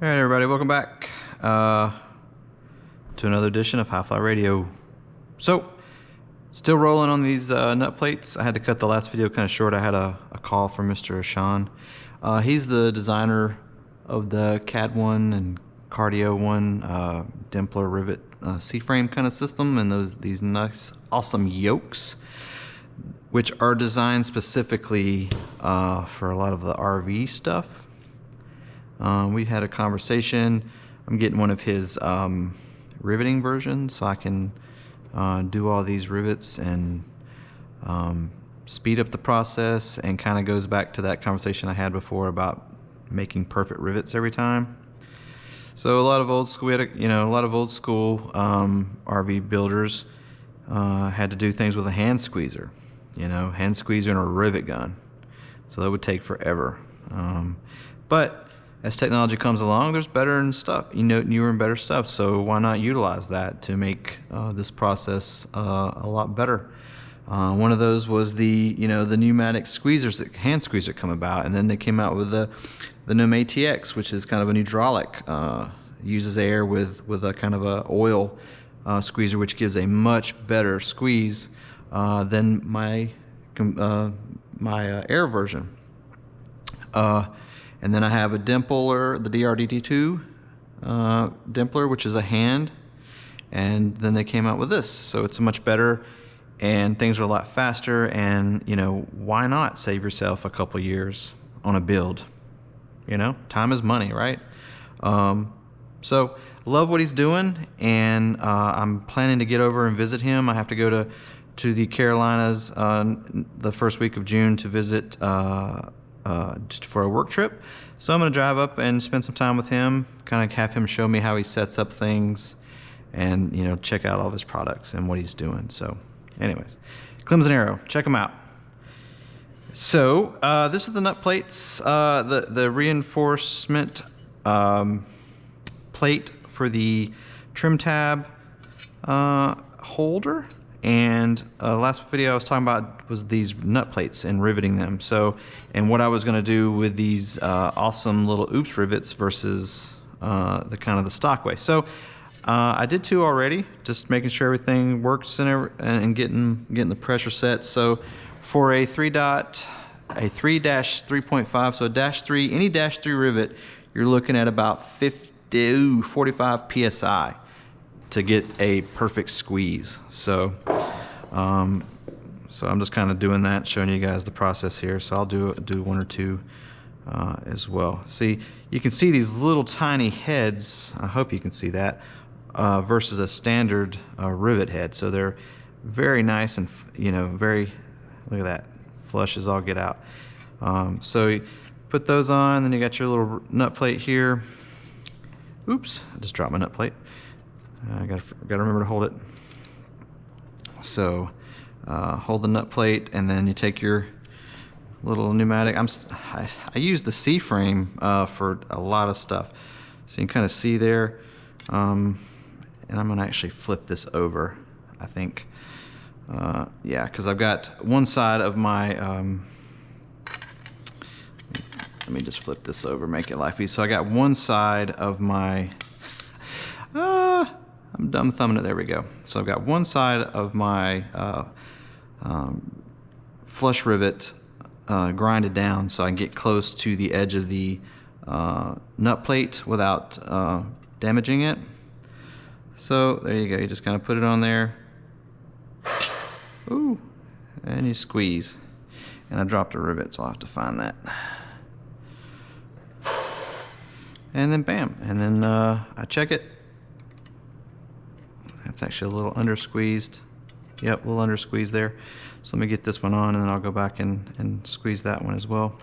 All right, everybody, welcome back to another edition of HiFly Radio. So, still rolling on these nut plates. I had to cut the last video kind of short. I had a call from Mr. Sean. He's the designer of the CAD 1 and Cardio 1 Dempler rivet C-frame kind of system, and these nice, awesome yokes, which are designed specifically for a lot of the RV stuff. We had a conversation. I'm getting one of his riveting versions so I can do all these rivets and speed up the process, and kind of goes back to that conversation I had before about making perfect rivets every time. So a lot of old school, a lot of old school RV builders had to do things with a hand squeezer, hand squeezer and a rivet gun. So that would take forever. But as technology comes along, there's better and stuff, newer and better stuff. So why not utilize that to make this process a lot better? One of those was the pneumatic squeezers, that hand squeezer, come about, and then they came out with the Gnome ATX, which is kind of an hydraulic, uses air with a kind of a oil squeezer, which gives a much better squeeze than my air version. And then I have a Dempler, the DRDT2 Dempler, which is a hand, and then they came out with this. So it's much better, and things are a lot faster, and why not save yourself a couple years on a build? Time is money, right? So love what he's doing, and I'm planning to get over and visit him. I have to go to the Carolinas the first week of June to visit just for a work trip. So I'm going to drive up and spend some time with him, kind of have him show me how he sets up things, and check out all of his products and what he's doing. So anyways, Clemson Arrow, check him out. So this is the nut plates, the reinforcement plate for the trim tab holder. And last video I was talking about was these nut plates and riveting them. So, and what I was going to do with these awesome little oops rivets versus the kind of the stock way. So I did two already, just making sure everything works and getting the pressure set. So for a 3-3.5, so a -3, any -3 rivet, you're looking at about 45 psi to get a perfect squeeze. So so I'm just kind of doing that, showing you guys the process here. So I'll do one or two as well. See, you can see these little tiny heads, I hope you can see that, versus a standard rivet head. So they're very nice and very, look at that, flush as all get out. So you put those on, then you got your little nut plate here. Oops, I just dropped my nut plate. I gotta remember to hold it. So hold the nut plate, and then you take your little pneumatic. I use the C-frame for a lot of stuff, so you can kind of see there. And I'm gonna actually flip this over, I think. Yeah, because I've got one side of my. Let me just flip this over, make it life easy. So I got one side of my. I'm dumb thumbing it, there we go. So I've got one side of my flush rivet grinded down so I can get close to the edge of the nut plate without damaging it. So there you go, you just kind of put it on there. Ooh, and you squeeze. And I dropped a rivet, so I'll have to find that. And then bam, and then I check it. It's actually a little under squeezed. Yep, a little under squeezed there. So let me get this one on, and then I'll go back and squeeze that one as well.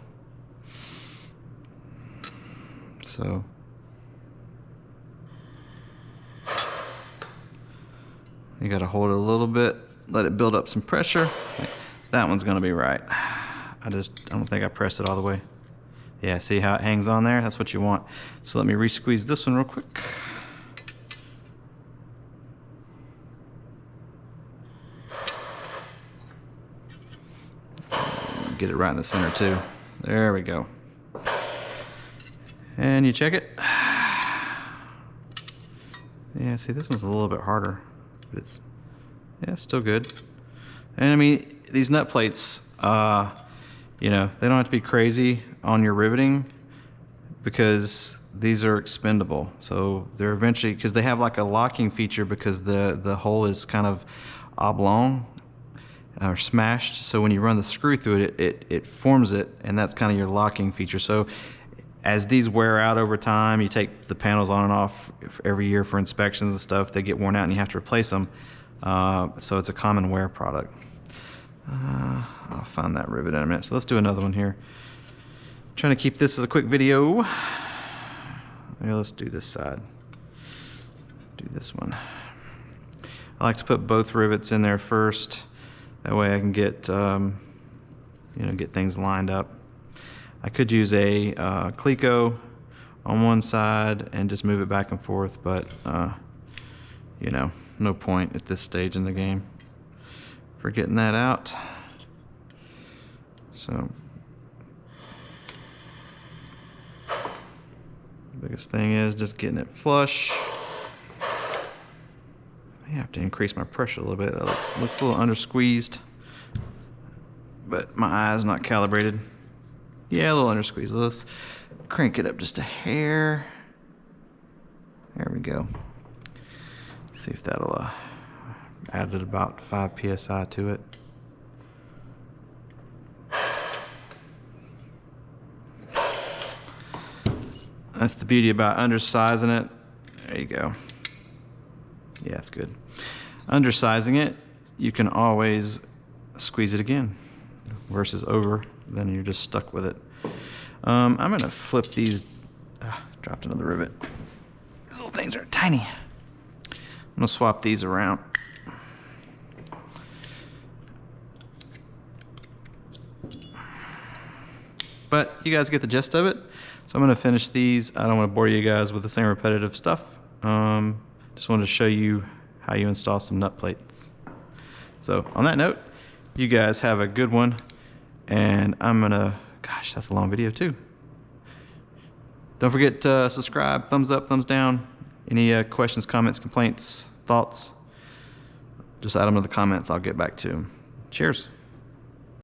So you got to hold it a little bit, let it build up some pressure. That one's going to be right. I don't think I pressed it all the way. Yeah, see how it hangs on there? That's what you want. So let me re-squeeze this one real quick. Get it right in the center too. There we go. And you check it. Yeah, see, this one's a little bit harder, but it's, yeah, it's still good. And I mean, these nut plates, you know, they don't have to be crazy on your riveting because these are expendable. So they're eventually, because they have like a locking feature because the hole is kind of oblong or smashed. So when you run the screw through it, it forms it, and that's kind of your locking feature. So as these wear out over time, you take the panels on and off every year for inspections and stuff, they get worn out and you have to replace them. So it's a common wear product. I'll find that rivet in a minute. So let's do another one here. Trying to keep this as a quick video. Yeah, let's do this side. Do this one. I like to put both rivets in there first. That way I can get, you know, get things lined up. I could use a Cleco on one side and just move it back and forth, but you know, no point at this stage in the game for getting that out. So the biggest thing is just getting it flush. I have to increase my pressure a little bit. That looks a little under squeezed, but my eye's not calibrated. Yeah, a little under squeezed. Let's crank it up just a hair. There we go. See if that'll add about 5 psi to it. That's the beauty about undersizing it. There you go. Yeah, that's good. Undersizing it, you can always squeeze it again versus over, then you're just stuck with it. I'm gonna flip these. Dropped another rivet. These little things are tiny. I'm gonna swap these around. But you guys get the gist of it. So I'm gonna finish these. I don't wanna bore you guys with the same repetitive stuff. Just wanted to show you how you install some nut plates. So on that note, you guys have a good one. And I'm gonna, gosh, that's a long video too. Don't forget to subscribe, thumbs up, thumbs down. Any questions, comments, complaints, thoughts, just add them to the comments. I'll get back to them. Cheers.